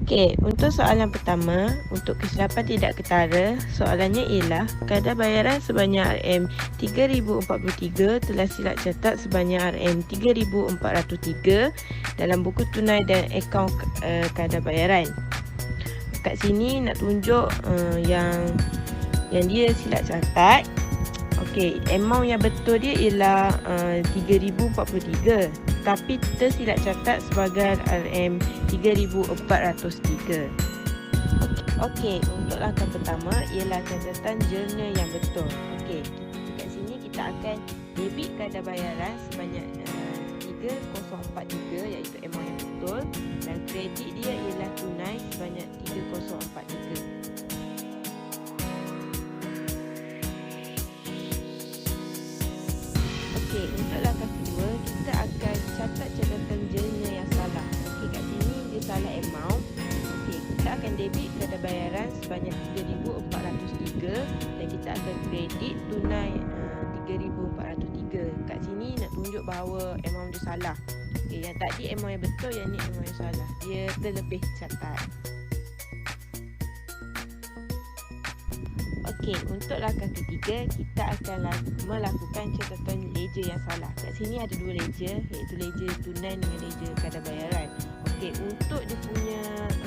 Okey, untuk soalan pertama, untuk kesilapan tidak ketara, soalannya ialah kadar bayaran sebanyak RM3,043 telah silap catat sebanyak RM3,403 dalam buku tunai dan akaun kadar bayaran. Kat sini nak tunjuk yang dia silap catat. Okey, amount yang betul dia ialah RM3,043, tapi tersilap catat sebagai RM3,403. Okey, untuk langkah pertama ialah catatan jurnal yang betul. Okey, kat sini kita akan debit kadar bayaran sebanyak 3043 iaitu amount yang betul, dan kredit dia ialah tunai sebanyak 3043. Okey, untuk langkah kedua, kita akan catat catatan jurnal yang salah. Okey, kat sini dia salah amount. Okey, kita akan debit kadar bayaran sebanyak 3,403 dan kita akan kredit tunai 3,403. Kat sini nak tunjuk bahawa amount dia salah. Okey, yang tadi amount yang betul, yang ni amount yang salah. Dia terlebih catat. Okey, untuk langkah ketiga, kita akan melakukan catatan ledger yang salah. Kat sini ada dua ledger, iaitu ledger tunai dengan ledger kadar bayaran. Okey, untuk dia punya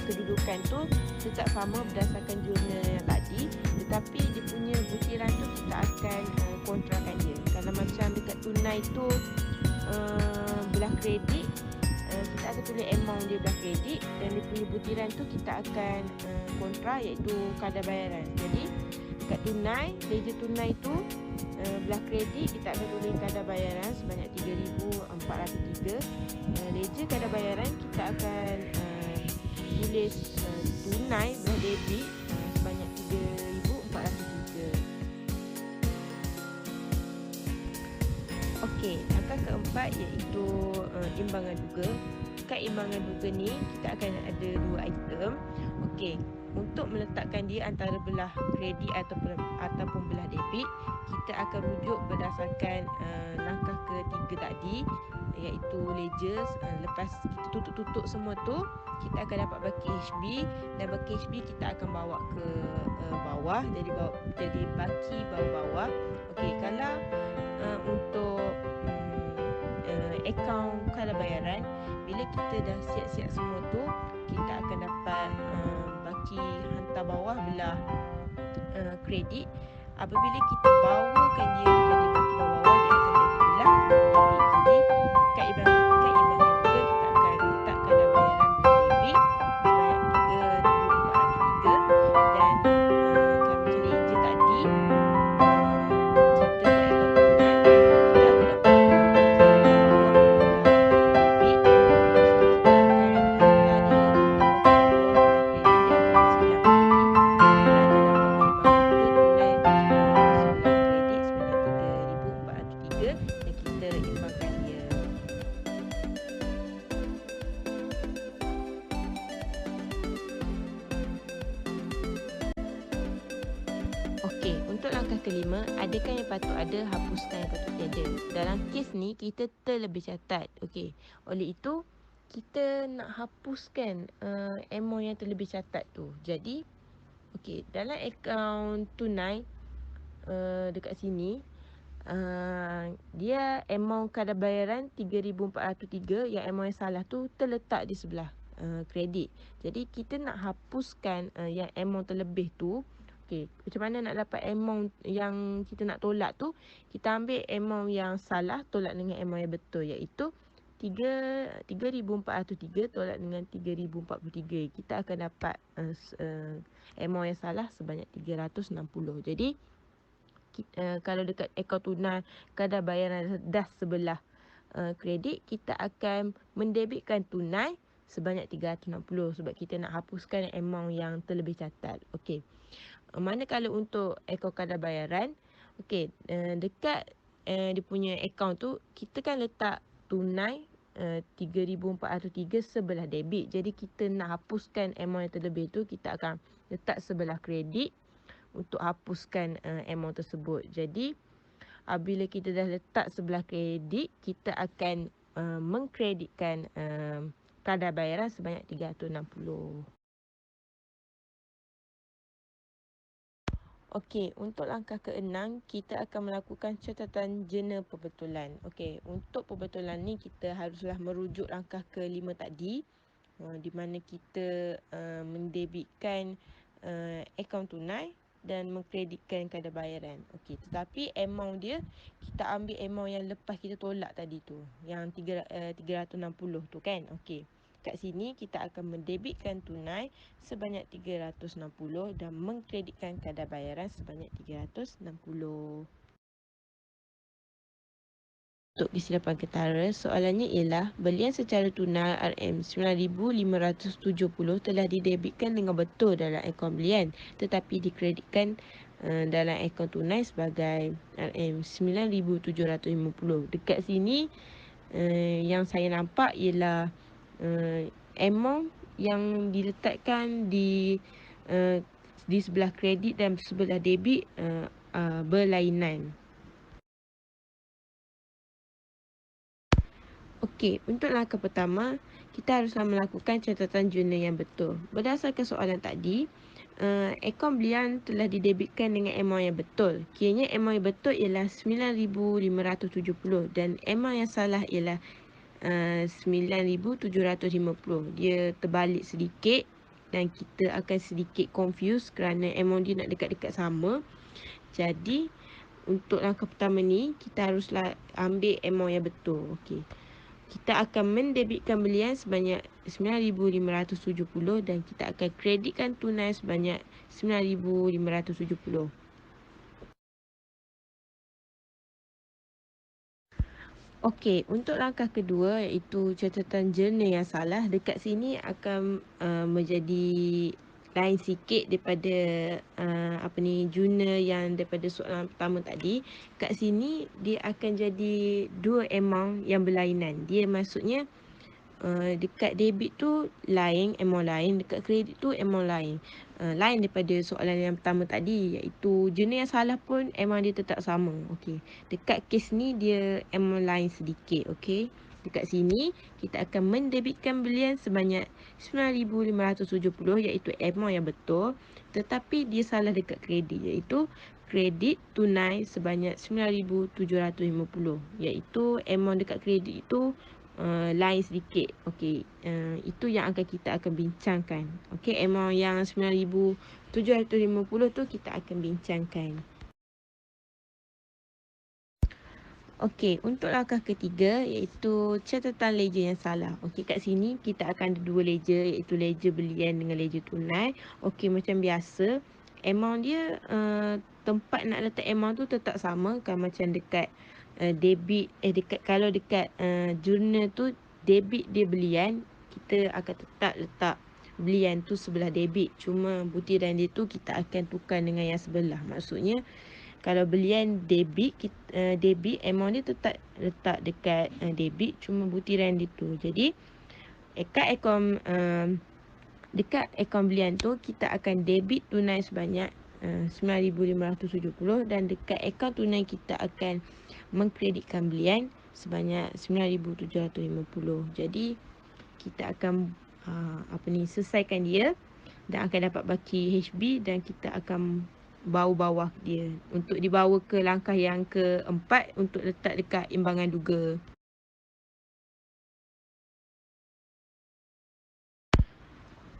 kedudukan tu tetap sama berdasarkan jurnal yang tadi, tetapi dia punya butiran tu kita akan kontrakan dia. Kalau macam dekat tunai tu belah kredit, kita akan tulis amount dia belah kredit, dan dia punya butiran tu kita akan kontra, iaitu kadar bayaran. Jadi dekat tunai, ledger tunai tu belah kredit kita akan tulis kadar bayaran sebanyak 3,403. Ledger kadar bayaran kita akan tulis tunai belah debit sebanyak 3,403. Okey, langkah keempat iaitu imbangan duga. Kat imbangan duga ni kita akan ada dua item. Okey, untuk meletakkan dia antara belah kredit ataupun belah debit, kita akan rujuk berdasarkan langkah ketiga tadi, iaitu ledger. Lepas kita tutup semua tu, kita akan dapat baki HB, dan baki HB kita akan bawa ke bawah, jadi baki bawah-bawah. Okey, kalau untuk akaun kadar bayaran, bila kita dah siap-siap semua tu, kita akan dapat baki hantar bawah belah kredit. Apabila kita bawakan dia menjadi baki bawah-bawah, dia akan jadi belah debit. Jadi kat imbangan duga kita akan letak kadar bayaran belah debit sebanyak 3,403, dan kalau macam ledger tadi, kita buat akaun tunai, kita akan dapat baki bawah belah debit. Lepas tu kita akan hantar dia baki bawah belah kredit, dia akan tersilap. Jadi kita akan dapat kat imbangan duga tunai sebelah kredit sebanyak 3,403, dan kita imbangkan dia. Okey, untuk langkah kelima, adakah yang patut ada, hapuskan yang patut tiada. Dalam kes ni, kita terlebih catat. Okey, oleh itu, kita nak hapuskan amount yang terlebih catat tu. Jadi, okey, dalam akaun tunai dekat sini, dia amount kadar bayaran 3,403, yang amount yang salah tu terletak di sebelah kredit. Jadi kita nak hapuskan yang amount terlebih tu. Okey, macam mana nak dapat amount yang kita nak tolak tu? Kita ambil amount yang salah tolak dengan amount yang betul, iaitu 3,403 tolak dengan 3,043. Kita akan dapat amount yang salah sebanyak 360. Jadi kalau dekat akaun tunai kadar bayaran dah sebelah kredit, kita akan mendebitkan tunai sebanyak 360 sebab kita nak hapuskan amount yang terlebih catat. Okey. Manakala untuk akaun kadar bayaran, okey, dekat dia punya akaun tu, kita kan letak tunai 3,403 sebelah debit. Jadi kita nak hapuskan amount yang terlebih tu, kita akan letak sebelah kredit untuk hapuskan amount tersebut. Jadi apabila kita dah letak sebelah kredit, kita akan mengkreditkan kadar bayaran sebanyak 360. Okey, untuk langkah ke-6, kita akan melakukan catatan jurnal perbetulan. Okey, untuk perbetulan ni kita haruslah merujuk langkah ke-5 tadi, di mana kita mendebitkan akaun tunai dan mengkreditkan kadar bayaran. Okey, tetapi amount dia kita ambil amount yang lepas kita tolak tadi tu, yang 360 tu kan. Okey. Kat sini kita akan mendebitkan tunai sebanyak 360 dan mengkreditkan kadar bayaran sebanyak 360. Untuk kesilapan ketara, soalannya ialah belian secara tunai RM9,570 telah didebitkan dengan betul dalam akaun belian tetapi dikreditkan dalam akaun tunai sebagai RM9,750. Dekat sini yang saya nampak ialah amount yang diletakkan di sebelah kredit dan sebelah debit berlainan. Okey, untuk langkah pertama, kita haruslah melakukan catatan jurnal yang betul. Berdasarkan soalan tadi, akaun belian telah didebitkan dengan amount yang betul. Kiranya amount yang betul ialah 9,570 dan amount yang salah ialah 9,750. Dia terbalik sedikit dan kita akan sedikit confused kerana amount dia nak dekat-dekat sama. Jadi, untuk langkah pertama ni, kita haruslah ambil amount yang betul. Okey. Kita akan mendebitkan belian sebanyak 9,570 dan kita akan kreditkan tunai sebanyak 9,570. Okey, untuk langkah kedua iaitu catatan jurnal yang salah. Dekat sini akan menjadi lain sikit daripada jurnal yang daripada soalan pertama tadi. Kat sini dia akan jadi dua amount yang berlainan. Dia maksudnya dekat debit tu lain, amount lain. Dekat kredit tu amount lain. Lain daripada soalan yang pertama tadi iaitu jenis yang salah pun amount dia tetap sama. Okey. Dekat kes ni dia amount lain sedikit. Okey. Dekat sini kita akan mendebitkan belian sebanyak 9,570 iaitu amount yang betul. Tetapi dia salah dekat kredit iaitu kredit tunai sebanyak 9,750 iaitu amount dekat kredit itu lain sedikit. Okey, itu yang kita akan bincangkan. Okey, amount yang 9,750 tu kita akan bincangkan. Okey, untuk langkah ketiga iaitu catatan ledger yang salah. Okey, kat sini kita akan ada dua ledger iaitu ledger belian dengan ledger tunai. Okey, macam biasa, amount dia tempat nak letak amount tu tetap sama kan macam dekat debit dekat kalau dekat jurnal tu debit dia belian, kita akan tetap letak belian tu sebelah debit. Cuma butiran dia tu kita akan tukar dengan yang sebelah. Maksudnya kalau belian debit, debit amount dia tetap letak dekat debit, cuma butiran dia tu. Jadi dekat akaun belian tu kita akan debit tunai sebanyak 9,570 dan dekat akaun tunai kita akan mengkreditkan belian sebanyak 9,750. Jadi kita akan selesaikan dia dan akan dapat baki HB dan kita akan bawah dia untuk dibawa ke langkah yang keempat untuk letak dekat imbangan duga.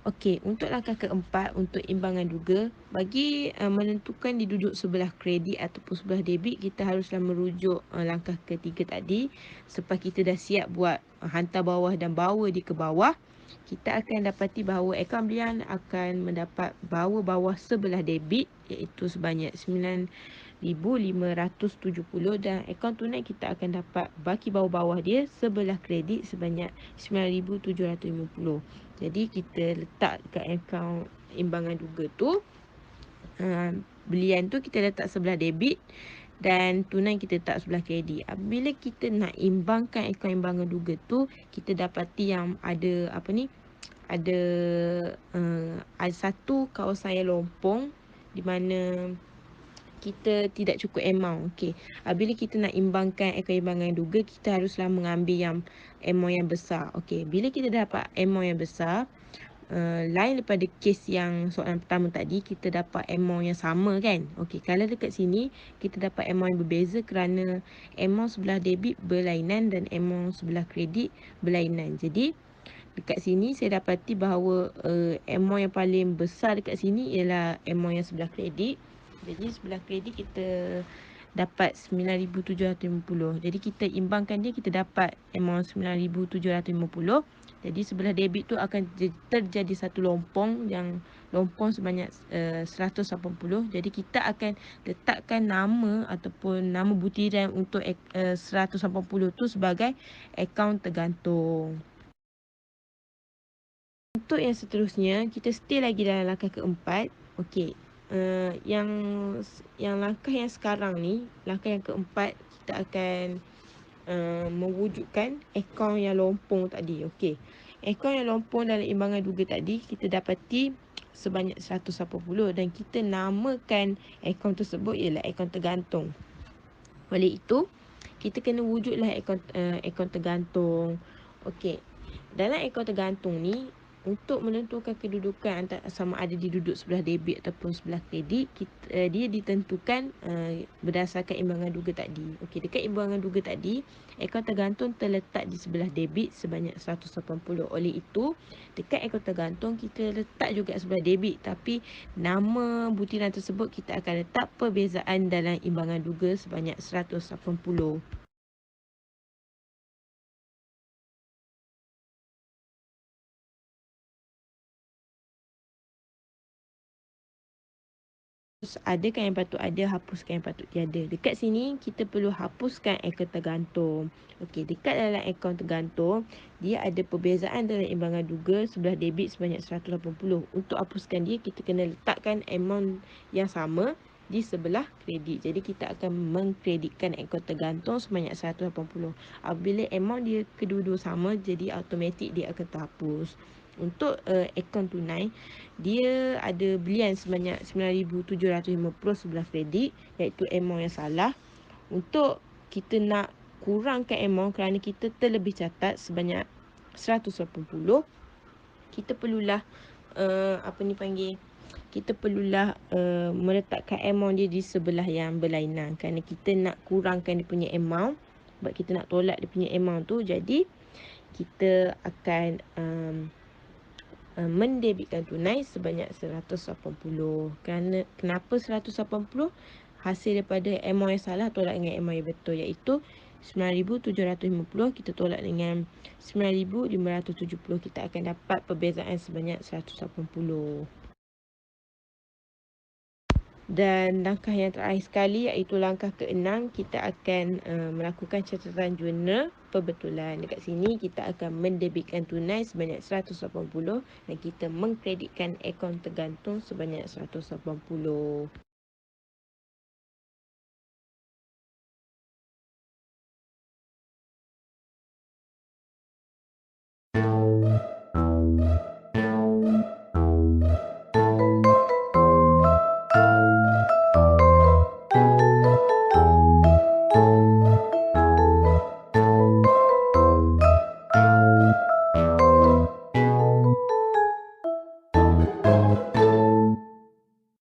Okey, untuk langkah keempat untuk imbangan duga, bagi menentukan diduduk sebelah kredit ataupun sebelah debit, kita haruslah merujuk langkah ketiga tadi. Selepas kita dah siap buat hantar bawah dan bawa dia ke bawah, kita akan dapati bahawa akaun belian akan mendapat bawa bawah sebelah debit iaitu sebanyak 9,570 dan akaun tunai kita akan dapat baki bawah-bawah dia sebelah kredit sebanyak 9,750. Jadi kita letak kat akaun imbangan duga tu, belian tu kita letak sebelah debit dan tunai kita letak sebelah kredit. Bila kita nak imbangkan akaun imbangan duga tu, kita dapati yang ada ada satu kawasan yang lompong di mana kita tidak cukup amount. Okey. Bila kita nak imbangkan akaun imbangan duga, kita haruslah mengambil yang amount yang besar. Okey. Bila kita dapat amount yang besar, lain daripada kes yang soalan pertama tadi, kita dapat amount yang sama kan. Okey, kalau dekat sini kita dapat amount yang berbeza kerana amount sebelah debit berlainan dan amount sebelah kredit berlainan. Jadi dekat sini saya dapati bahawa amount yang paling besar dekat sini ialah amount yang sebelah kredit. Jadi sebelah kredit kita dapat 9,750. Jadi kita imbangkan dia, kita dapat amount 9,750. Jadi sebelah debit tu akan terjadi satu lompong yang lompong sebanyak 180. Jadi kita akan letakkan nama ataupun nama butiran untuk 180 tu sebagai akaun tergantung. Untuk yang seterusnya, kita still lagi dalam langkah keempat. Okey. Yang langkah yang sekarang ni, langkah yang keempat, kita akan mewujudkan akaun yang lompong tadi. Okey. Akaun yang lompong dalam imbangan duga tadi kita dapati sebanyak 180 dan kita namakan akaun tersebut ialah akaun tergantung. Oleh itu, kita kena wujudlah akaun tergantung. Okey. Dalam akaun tergantung ni, untuk menentukan kedudukan sama ada dia duduk sebelah debit ataupun sebelah kredit, dia ditentukan berdasarkan imbangan duga tadi. Okey, dekat imbangan duga tadi, akaun tergantung terletak di sebelah debit sebanyak 180. Oleh itu, dekat akaun tergantung kita letak juga sebelah debit, tapi nama butiran tersebut kita akan letak perbezaan dalam imbangan duga sebanyak 180. Adakah yang patut ada, hapuskan yang patut tiada. Dekat sini kita perlu hapuskan akaun tergantung. Okey, dekat dalam akaun tergantung, dia ada perbezaan dalam imbangan duga sebelah debit sebanyak 180. Untuk hapuskan dia, kita kena letakkan amount yang sama di sebelah kredit. Jadi kita akan mengkreditkan akaun tergantung sebanyak 180. Apabila amount dia kedua-dua sama, jadi automatik dia akan terhapus. Untuk akaun tunai, dia ada belian sebanyak 9,750 sebelah kredit, iaitu amount yang salah. Untuk kita nak kurangkan amount kerana kita terlebih catat sebanyak 180, kita perlulah kita perlulah meletakkan amount dia di sebelah yang berlainan kerana kita nak kurangkan dia punya amount. Sebab kita nak tolak dia punya amount tu, jadi kita akan mendebitkan tunai sebanyak 180. Kenapa 180? Hasil daripada amount yang salah tolak dengan amount yang betul, iaitu 9,750 kita tolak dengan 9,570. Kita akan dapat perbezaan sebanyak 180. Dan langkah yang terakhir sekali, iaitu langkah ke-6, kita akan melakukan catatan jurnal perbetulan. Dekat sini kita akan mendebitkan tunai sebanyak 180 dan kita mengkreditkan akaun tergantung sebanyak 180.